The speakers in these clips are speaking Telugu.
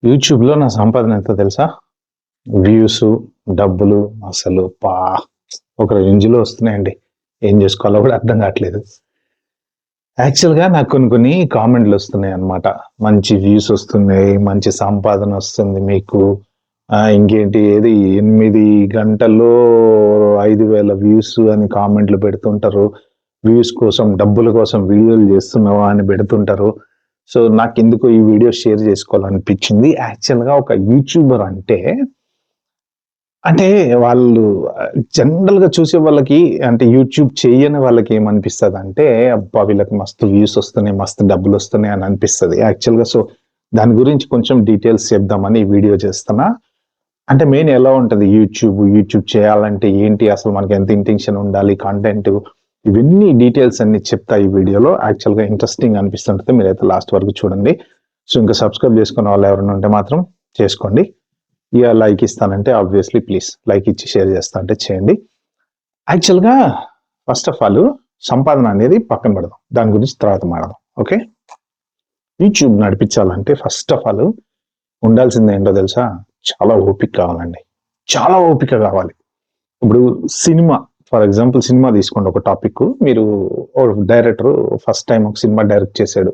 యూట్యూబ్‌లో నా సంపాదన ఎంతో తెలుసా? వ్యూసు, డబ్బులు అసలు ఒక రేంజ్‌లో వస్తున్నాయండి. ఏం జేసుకోవాలో గూడా అర్థం గాట్లేదు. యాక్చువల్‌గా నాకు కొన్ని కొన్ని కామెంట్‌లొస్తున్నాయన్నమాట. మంచి వ్యూస్ వస్తున్నాయి, మంచి సంపాదనొస్తుంది మీకు. ఇంకేంటి ఏది 8 గంటల్లో 5,000 వ్యూస్ అని కామెంట్‌లు పెడుతుంటారు. వ్యూస్ కోసం, డబ్బుల కోసం వీడియోలు జేస్తున్నావా అని బెడుతుంటారు. సో, నాకెందుకో ఈ వీడియో షేర్ జేసుకోవాలనిపిచ్చింది. యాక్చువల్‌గా ఒక యూట్యూబర్ అంటే వాళ్ళు జనరల్‌గా చూసే వాళ్ళకి అంటే యూట్యూబ్ చెయ్యని వాళ్ళకి ఏమనిపిస్తదంటే, అబ్బా! వీళ్ళకి మస్తు వ్యూస్ వస్తున్నాయి, మస్తు డబ్బులొస్తున్నాయి అని అనిపిస్తది. యాక్చువల్‌గా సో, దాని గురించి కొంచెం డీటెయిల్స్ చెప్దామని ఈ వీడియో చేస్తున్నా. అంటే మెయిన్ ఎలా ఉంటది యూట్యూబ్ చేయాలంటే ఏంటి? అసలు మనకి ఎంత ఇంటెన్షన్ ఉండాలి? కంటెంట్ ఇవన్నీ డీటెయిల్స్ అన్నీ చెప్తా ఈ వీడియోలో. యాక్చువల్‌గా ఇంట్రెస్టింగ్ అనిపిస్తుంటది. మీరైతే లాస్ట్ వరకు చూడండి. సో, ఇంకా సబ్స్క్రైబ్ చేసుకున్న వాళ్ళు ఎవరైనా ఉంటే మాత్రం చేసుకోండి. ఇగ లైక్ ఇస్తానంటే ఆబ్వియస్‌లీ ప్లీజ్ లైక్ ఇచ్చి షేర్ చేస్తా అంటే చేయండి. యాక్చువల్‌గా ఫస్ట్ ఆఫ్ ఆల్ సంపాదన అనేది పక్కన పెడదాం. దాని గురించి తర్వాత మాట్లాడదాం. ఓకే. యూట్యూబ్ నడిపించాలంటే ఫస్ట్ ఆఫ్ ఆల్ ఉండాల్సింది ఏంటో తెలుసా? చాలా ఓపిక కావాలండి. చాలా ఓపిక కావాలి. ఇప్పుడు సినిమా ఫర్ ఎగ్జాంపుల్ సినిమా తీసుకోండి ఒక టాపిక్. మీరు డైరెక్టర్ ఫస్ట్ టైమ్ ఒక సినిమా డైరెక్ట్ చేసాడు.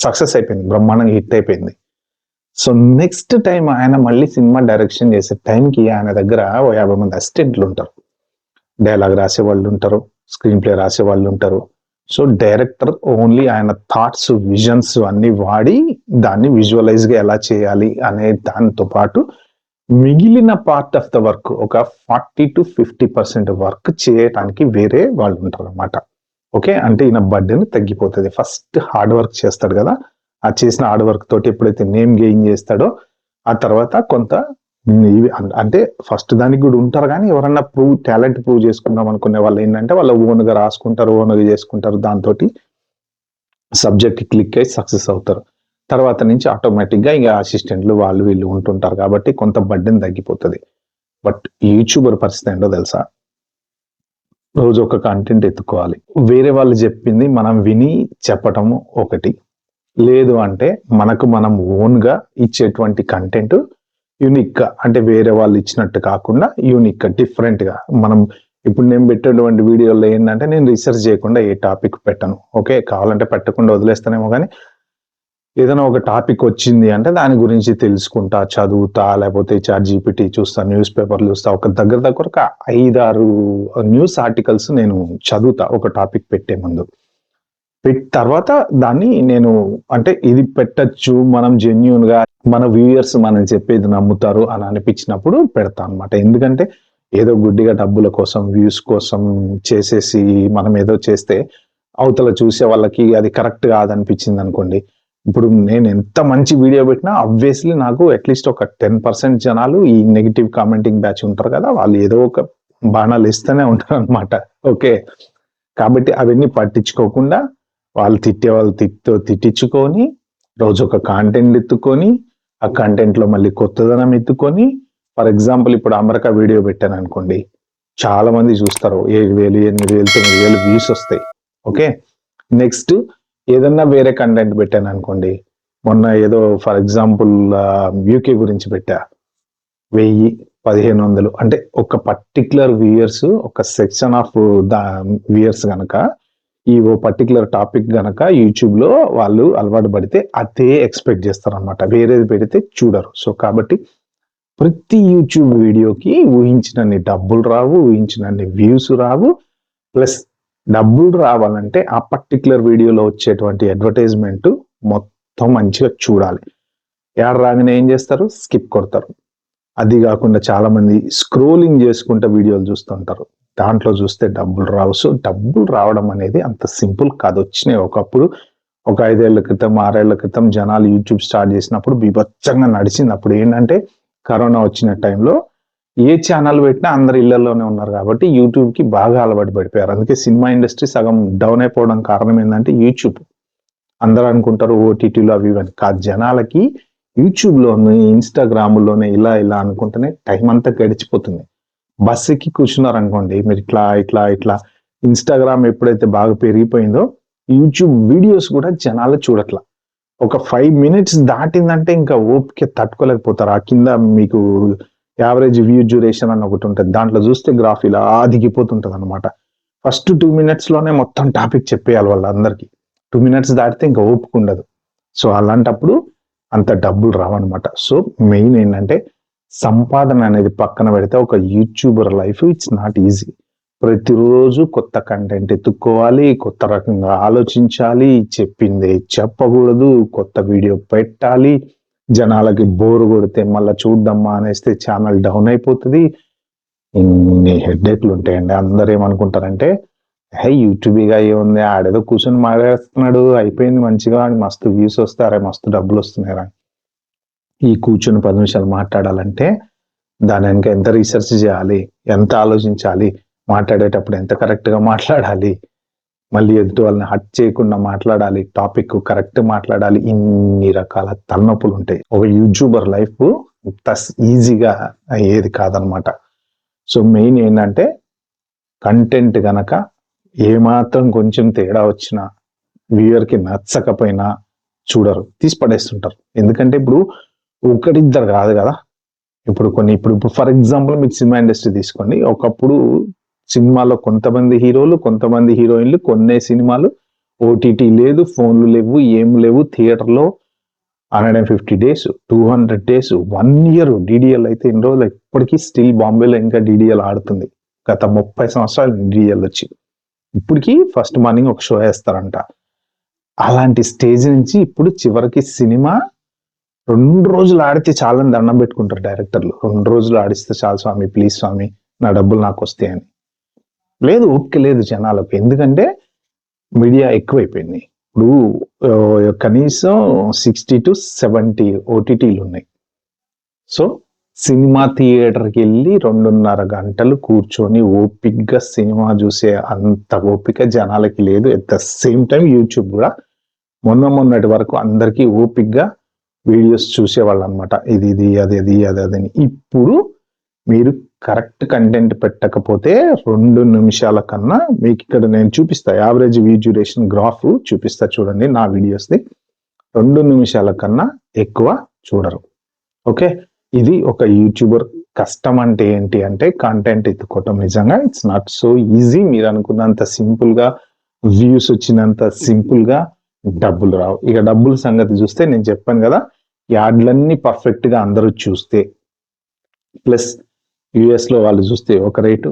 సక్సెస్ అయిపోయింది. బ్రహ్మాండంగా హిట్ అయిపోయింది. సో, నెక్స్ట్ టైమ్ ఆయన మళ్ళీ సినిమా డైరెక్షన్ చేసే టైంకి ఆయన దగ్గర ఓ 50 మంది అసిస్టెంట్లుంటారు. డైలాగ్ రాసేవాళ్ళుంటారు. స్క్రీన్ ప్లే రాసేవాళ్ళుంటారు. సో, డైరెక్టర్ ఓన్లీ ఆయన థాట్స్, విజన్స్ అన్నీ వాడి దాన్ని విజువలైజ్‌గా ఎలా చేయాలి అనే దాంతో పాటు మిగిలిన పార్ట్ ఆఫ్ ద వర్క్ ఒక 40-50% వర్క్ చేయటానికి వేరే వాళ్ళుంటారనమాట. ఓకే. అంటే ఈయన బర్డెన్ తగ్గిపోతది. ఫస్ట్ హార్డ్ వర్క్ చేస్తాడు గదా! ఆ చేసిన హార్డ్ వర్క్ తోటి ఎప్పుడైతే నేమ్ గెయిన్ చేస్తాడో, ఆ తర్వాత కొంత ఇవి అంటే ఫస్ట్ దానికి గూడా ఉంటారు గానీ, ఎవరన్నా టాలెంట్ ప్రూవ్ చేసుకుందాం అనుకునే వాళ్ళేంటంటే, వాళ్ళ ఓన్‌గా రాసుకుంటారు, ఓన్‌గా చేసుకుంటారు. దాంతోటి సబ్జెక్ట్ క్లిక్ అయ్యి సక్సెస్ అవుతారు. తర్వాత నుంచి ఆటోమేటిక్‌గా ఇగ అసిస్టెంట్‌లు వాళ్ళు వీళ్ళు ఉంటుంటారు కాబట్టి కొంత బర్డెన్ తగ్గిపోతది. బట్ యూట్యూబర్ పరిస్థితి ఏంటో తెలుసా? రోజు ఒక కంటెంట్ ఎత్తుకోవాలి. వేరే వాళ్ళు జెప్పింది మనం విని చెప్పటము ఒకటి. లేదు అంటే మనకు మనం ఓన్‌గా ఇచ్చేటువంటి కంటెంట్ యూనిక్‌గా అంటే వేరే వాళ్ళు ఇచ్చినట్టు కాకుండా యూనిక్‌గా, డిఫరెంట్‌గా మనం ఇప్పుడు నేను పెట్టేటువంటి వీడియోలో ఏందంటే నేను రిసర్చ్ చేయకుండా ఏ టాపిక్ పెట్టను. ఓకే. కావాలంటే పెట్టకుండా వదిలేస్తానేమో గానీ ఏదైనా ఒక టాపిక్ వచ్చింది అంటే దాని గురించి తెలుసుకుంటా, చదువుతా, లేపోతే చాట్‌జీపీటీ చూస్తా, న్యూస్ పేపర్‌లు చూస్తా. ఒక దగ్గర దగ్గర ఒక 5, 6 న్యూస్ ఆర్టికల్స్ నేను చదువుతా ఒక టాపిక్ పెట్టే ముందు. తర్వాత దాన్ని నేను అంటే ఇది పెట్టొచ్చు, మనం జెన్యూన్‌గా మన వ్యూయర్స్ మనం చెప్పేది నమ్ముతారు అని అనిపించినప్పుడు పెడతా అన్నమాట. ఎందుకంటే ఏదో గుడ్డిగా డబ్బుల కోసం, వ్యూస్ కోసం చేసేసి మనం ఏదో చేస్తే అవతల చూసే వాళ్ళకి అది కరెక్ట్ కాదనిపించిందనుకోండి. ఇప్పుడు నేను ఎంత మంచి వీడియో పెట్టినా ఆబ్వియస్‌లీ నాకు అట్‌లీస్ట్ ఒక 10% జనాలు ఈ నెగెటివ్ కామెంటింగ్ బ్యాచ్ ఉంటారు కదా! వాళ్ళు ఏదో ఒక బాణాలేస్తూనే ఉంటారనమాట. ఓకే. కాబట్టి అవన్నీ పట్టించుకోకుండా వాళ్ళు తిట్టేవాళ్ళు తిట్టించుకొని, రోజొక కాంటెంట్ ఎత్తుకొని, ఆ కంటెంట్‌లో మళ్ళీ కొత్తదనం ఎత్తుకొని, ఫర్ ఎగ్జాంపుల్ ఇప్పుడు అమెరికా వీడియో పెట్టాననుకోండి. చాలా మంది చూస్తారు. 7,000, 8,000, 9,000 వ్యూస్ వస్తాయి. ఓకే. నెక్స్ట్ ఏదన్నా వేరే కంటెంట్ పెట్టాననుకోండి. మొన్న ఏదో ఫర్ ఎగ్జాంపుల్ యూకే గురించి పెట్టా. 1000, 1500 అంటే ఒక పర్టిక్యులర్ వ్యూయర్స్ ఒక సెక్షన్ ఆఫ్ ద వ్యూయర్స్ గనక ఈ ఓ పర్టిక్యులర్ టాపిక్ గనక యూట్యూబ్‌లో వాళ్ళు అలవాటు పడితే అదే ఎక్స్‌పెక్ట్ చేస్తారనమాట. వేరేది పెడితే చూడరు. సో, కాబట్టి ప్రతి యూట్యూబ్ వీడియోకి ఊహించినన్ని డబ్బులు రావు, ఊహించినన్ని వ్యూస్ రావు. ప్లస్ డబ్బులు రావాలంటే ఆ పర్టిక్యులర్ వీడియోలో వచ్చేటువంటి అడ్వర్టైజ్‌మెంట్ మొత్తం మంచిగా చూడాలి. యాడ రాంగానే ఏం చేస్తారు? స్కిప్ కొడతారు. అది గాకుండా చాలామంది స్క్రోలింగ్ జేసుకుంటా వీడియోలు జూస్తుంటారు. దాంట్లో జూస్తే డబ్బులు రావు. సో, డబ్బులు రావడం అనేది అంత సింపుల్ కాదు. వచ్చినాయి ఒకప్పుడు ఒక 5 ఏళ్ల క్రితం, 6 ఏళ్ల క్రితం జనాలు యూట్యూబ్ స్టార్ట్ జేసినప్పుడు బీభత్సంగా నడిచింది. అప్పుడేంటంటే కరోనా వచ్చిన టైంలో ఏ ఛానల్ పెట్టినా అందరు ఇళ్లలోనే ఉన్నారు గాబట్టి యూట్యూబ్‌కి బాగా అలవాటు పడిపోయారు. అందుకే సినిమా ఇండస్ట్రీ సగం డౌన్ అయిపోవడం కారణం ఏందంటే యూట్యూబ్. అందరూ అనుకుంటారు ఓటీటీలు అవి ఇవి అని. కాదు జనాలకి యూట్యూబ్‌లోని, ఇన్‌స్టాగ్రామ్‌లోనే ఇలా అనుకుంటూనే టైం అంతా గడిచిపోతుంది. బస్ ఎక్కి కూర్చున్నారనుకోండి మీరు ఇట్లా ఇన్‌స్టాగ్రామ్ ఎప్పుడైతే బాగా పెరిగిపోయిందో యూట్యూబ్ వీడియోస్ కూడా జనాలు చూడట్ల. ఒక 5 మినిట్స్ దాటిందంటే ఇంకా ఓపిక తట్టుకోలేకపోతారు. ఆ కింద మీకు యావరేజ్ వ్యూ డ్యూరేషన్ అని ఒకటి ఉంటుంది. దాంట్లో చూస్తే గ్రాఫ్ ఇలా దిగిపోతుంటదనమాట. ఫస్ట్ 2 మినిట్స్‌లోనే మొత్తం టాపిక్ చెప్పేయాలి వాళ్ళందరికీ. 2 మినిట్స్ దాటితే ఇంకా ఓపిక ఉండదు. సో, అలాంటప్పుడు అంత డబ్బులు రావన్నమాట. సో, మెయిన్ ఏంటంటే సంపాదన అనేది పక్కన పెడితే ఒక YouTuber life it's not easy. ప్రతిరోజు కొత్త కంటెంట్ ఎత్తుక్కోవాలి, కొత్త రకంగా ఆలోచించాలి, చెప్పిందే చెప్పకూడదు, కొత్త వీడియో పెట్టాలి. జనాలకి బోర్ కొడితే మళ్ళా చూడడం మానేస్తే ఛానల్ డౌన్ అయిపోతది. ఇన్ని హెడ్‌ఏక్‌లు ఉంటాయండి. అందరూ ఏమనుకుంటారంటే, యూట్యూబ్ ఇగ ఏముంది ఆడేదో కూర్చొని మాట్లాడేస్తున్నాడు అయిపోయింది మంచిగా మస్తు వ్యూస్ వస్తే అరే మస్తు డబ్బులొస్తున్నాయిరా. ఈ కూర్చొని 10 నిమిషాలు మాట్లాడాలంటే దాని వెనక ఎంత రీసెర్చ్ చేయాలి, ఎంత ఆలోచించాలి, మాట్లాడేటప్పుడు ఎంత కరెక్ట్‌గా మాట్లాడాలి, మళ్ళీ ఎదుటి వాళ్ళని హర్ట్ చేయకుండా మాట్లాడాలి, టాపిక్ కరెక్ట్ మాట్లాడాలి. ఇన్ని రకాల తలనొప్పులుంటాయి. ఒక యూట్యూబర్ లైఫ్ ఇంత ఈజీగా అయ్యేది కాదనమాట. సో, మెయిన్ ఏంటంటే కంటెంట్ గనక ఏమాత్రం కొంచెం తేడా వచ్చినా వ్యూయర్‌కి నచ్చకపోయినా చూడరు. తీసి పడేస్తుంటారు. ఎందుకంటే ఇప్పుడు ఒకడిద్దరు కాదు కదా! ఇప్పుడు ఫర్ ఎగ్జాంపుల్ మీకు సినిమా ఇండస్ట్రీ తీసుకోండి. ఒకప్పుడు సినిమాలో కొంతమంది హీరోలు, కొంతమంది హీరోయిన్‌లు, కొన్నే సినిమాలు, ఓటీటీ లేదు, ఫోన్‌లు లేవు, ఏం లేవు. థియేటర్‌లో 150 డేస్, 200 డేస్, 1 ఇయర్ డీడీఎల్ అయితే ఇన్ని రోజులు ఇప్పటికీ స్టిల్ బాంబేలో ఇంకా డీడీఎల్ ఆడుతుంది. గత 30 సంవత్సరాలు డీడీఎల్ వచ్చి. ఇప్పటికి ఫస్ట్ మార్నింగ్ ఒక షో ఏస్తారంట. అలాంటి స్టేజ్ నుంచి ఇప్పుడు చివరికి సినిమా 2 రోజులు ఆడితే చాలని దండం పెట్టుకుంటారు డైరెక్టర్లు. 2 రోజులు ఆడిస్తే చాలు స్వామి, ప్లీజ్ స్వామి నా డబ్బులు నాకొస్తాయని. లేదు, ఓపిక లేదు జనాలకు. ఎందుకంటే మీడియా ఎక్కువైపోయింది. ఇప్పుడు కనీసం 60-70 ఓటీటీలున్నాయి. సో, సినిమా థియేటర్‌కెళ్ళి 2:30 గంటలు కూర్చొని ఓపికగా సినిమా చూసే అంత ఓపిక జనాలకి లేదు. At the same time YouTube గూడా మొన్నటి వరకు అందరికీ ఓపికగా వీడియోస్ చూసేవాళ్ళనమాట. ఇది అదని. ఇప్పుడు మీరు కరెక్ట్ కంటెంట్ పెట్టకపోతే 2 నిమిషాల కన్నా మీకిక్కడ నేను చూపిస్తా. యావరేజ్ వ్యూ డ్యూరేషన్ గ్రాఫ్ చూపిస్తా చూడండి నా వీడియోస్‌ది. 2 నిమిషాల కన్నా ఎక్కువ చూడరు. ఓకే. ఇది ఒక యూట్యూబర్ కష్టం అంటే ఏంటి అంటే కంటెంట్ ఎత్తుకోవటం. నిజంగా ఇట్స్ నాట్ సో ఈజీ. మీరు అనుకున్నంత సింపుల్‌గా వ్యూస్ వచ్చినంత సింపుల్‌గా డబ్బులు రావు. ఇక డబ్బుల సంగతి చూస్తే నేను చెప్పాను కదా! యాడ్లన్నీ పర్ఫెక్ట్‌గా అందరూ చూస్తే ప్లస్ యూఎస్‌లో వాళ్ళు చూస్తే ఒక రేటు,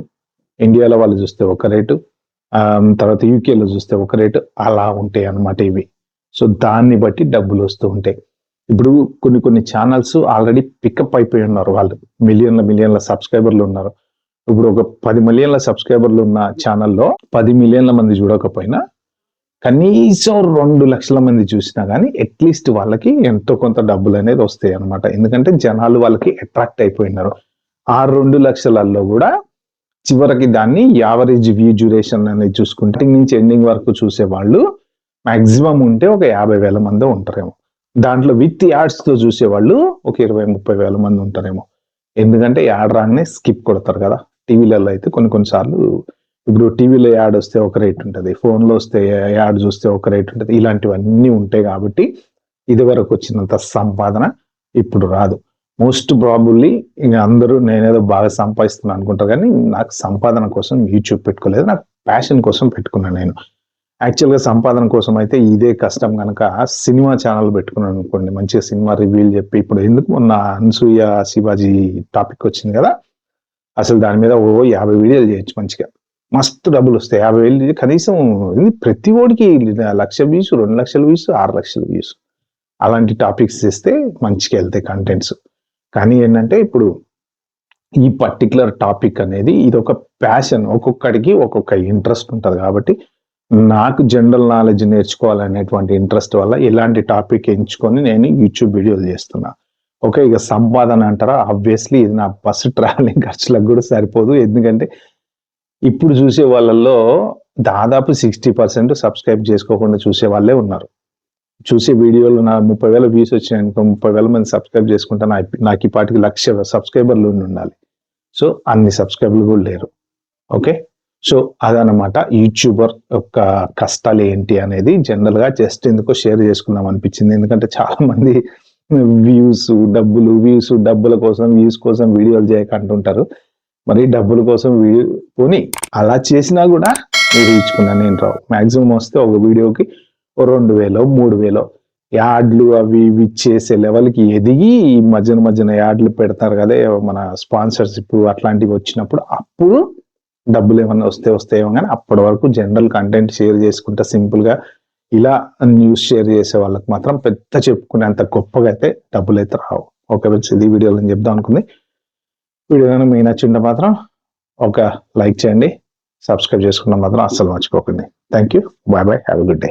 ఇండియాలో వాళ్ళు చూస్తే ఒక రేటు, తర్వాత యూకేలో చూస్తే ఒక రేటు అలా ఉంటాయి అన్నమాట ఇవి. సో, దాన్ని బట్టి డబ్బులు వస్తూ ఉంటాయి. ఇప్పుడు కొన్ని ఛానల్స్ ఆల్రెడీ పికప్ అయిపోయి ఉన్నారు వాళ్ళు. మిలియన్ల సబ్స్క్రైబర్లు ఉన్నారు. ఇప్పుడు ఒక 10 మిలియన్ల సబ్స్క్రైబర్లు ఉన్న ఛానల్‌లో 10 మిలియన్ల మంది చూడకపోయినా కనీసం 2 లక్షల మంది చూసినా గానీ అట్‌లీస్ట్ వాళ్ళకి ఎంతో కొంత డబ్బులనేది వస్తాయి అన్నమాట. ఎందుకంటే జనాలు వాళ్ళకి అట్రాక్ట్ అయిపోయినారు. ఆ 2 లక్షలలో గూడా చివరికి దాన్ని యావరేజ్ వ్యూ డ్యూరేషన్ అనేది చూసుకుంటే నుంచి ఎండింగ్ వరకు చూసేవాళ్ళు మాక్సిమం ఉంటే ఒక 50,000 మందో ఉంటారేమో. దాంట్లో విత్ యాడ్స్‌తో చూసేవాళ్ళు ఒక 20-30 వేల మంది ఉంటారేమో. ఎందుకంటే యాడ్ రాంగానే స్కిప్ కొడతారు కదా! టీవీలలో అయితే కొన్ని సార్లు ఇప్పుడు టీవీలో యాడ్ వస్తే ఒక రేట్ ఉంటది. ఫోన్‌లో వస్తే యాడ్ చూస్తే ఒక రేట్ ఉంటది. ఇలాంటివన్నీ ఉంటాయి కాబట్టి ఇదివరకు వచ్చినంత సంపాదన ఇప్పుడు రాదు. మోస్ట్ ప్రాబబ్లీ ఇంక అందరూ నేనేదో బాగా సంపాదిస్తున్నాను అనుకుంటారు కానీ నాకు సంపాదన కోసం యూట్యూబ్ పెట్టుకోలేదు. నాకు ప్యాషన్ కోసం పెట్టుకున్నాను నేను. యాక్చువల్‌గా సంపాదన కోసం అయితే ఇదే కష్టం గనక సినిమా ఛానల్ పెట్టుకున్నాను అనుకోండి. మంచిగా సినిమా రివ్యూలు చెప్పి ఇప్పుడు ఎందుకు మొన్న 'అనసూయ శివాజీ' టాపిక్ వచ్చింది కదా! అసలు దాని మీద 50 వీడియోలు చేయొచ్చు మంచిగా. మస్తు డబ్బులొస్తాయి. 50,000 కనీసం ప్రతి ఓడికి 1,00,000 వ్యూస్, 2,00,000 వ్యూస్, 6,00,000 వ్యూస్. అలాంటి టాపిక్స్ చేస్తే మంచిగా వెళ్తాయి కంటెంట్స్. కానీ ఏంటంటే ఇప్పుడు ఈ పర్టిక్యులర్ టాపిక్ అనేది ఇదొక ప్యాషన్. ఒక్కొక్కడికి ఒక్కొక్క ఇంట్రెస్ట్ ఉంటది కాబట్టి నాకు జనరల్ నాలెడ్జ్ నేర్చుకోవాలనేటువంటి ఇంట్రెస్ట్ వల్ల ఇలాంటి టాపిక్ ఎంచుకొని నేను యూట్యూబ్ వీడియోలు చేస్తున్నా. ఓకే. ఇక సంపాదన అంటారా? ఆబ్వియస్‌లీ ఇది నా బస్సు ట్రావెలింగ్ ఖర్చులకు కూడా సరిపోదు. ఎందుకంటే ఇప్పుడు చూసే వాళ్ళల్లో దాదాపు 60% సబ్స్క్రైబ్ చేసుకోకుండా చూసే వాళ్ళే ఉన్నారు. చూసే వీడియోలు 30,000 వ్యూస్ వచ్చినాయనుకో 30,000 మంది సబ్స్క్రైబ్ చేసుకుంటే నాకు ఈ పాటికి 1,00,000 సబ్స్క్రైబర్లు ఉండాలి. సో, అన్ని సబ్స్క్రైబర్లు కూడా లేరు. ఓకే. సో అదనమాట యూట్యూబర్ యొక్క కష్టాలు ఏంటి అనేది జనరల్ గా జస్ట్ ఎందుకో షేర్ చేసుకుందాం అనిపించింది. ఎందుకంటే చాలా మంది డబ్బుల కోసం వ్యూస్ కోసం వీడియోలు చేయక అంటుంటారు. మరి డబ్బుల కోసం పోనీ అలా చేసినా కూడా రీచ్కున్నా నేను రావు. మాక్సిమం వస్తే ఒక వీడియోకి 2,000 3,000 యాడ్లు అవి ఇవి చేసే లెవెల్కి ఎదిగి ఈ మధ్యన యాడ్లు పెడతారు కదా మన స్పాన్సర్షిప్ అట్లాంటివి వచ్చినప్పుడు అప్పుడు డబ్బులు ఏమన్నా వస్తాయేమో కానీ అప్పటి వరకు జనరల్ కంటెంట్ షేర్ చేసుకుంటా సింపుల్ గా ఇలా న్యూస్ షేర్ చేసే వాళ్ళకి మాత్రం పెద్ద చెప్పుకునేంత గొప్పగా అయితే డబ్బులు అయితే రావు. ఓకే ఫ్రెండ్స్, ఇది వీడియోలో నేను చెప్దాం అనుకుంది. వీడియో కనుక మీకు నచ్చింటే మాత్రం ఒక లైక్ చేయండి, సబ్స్క్రైబ్ చేసుకున్న మాత్రం అస్సలు మర్చిపోకండి. Thank you, bye bye, have a good day.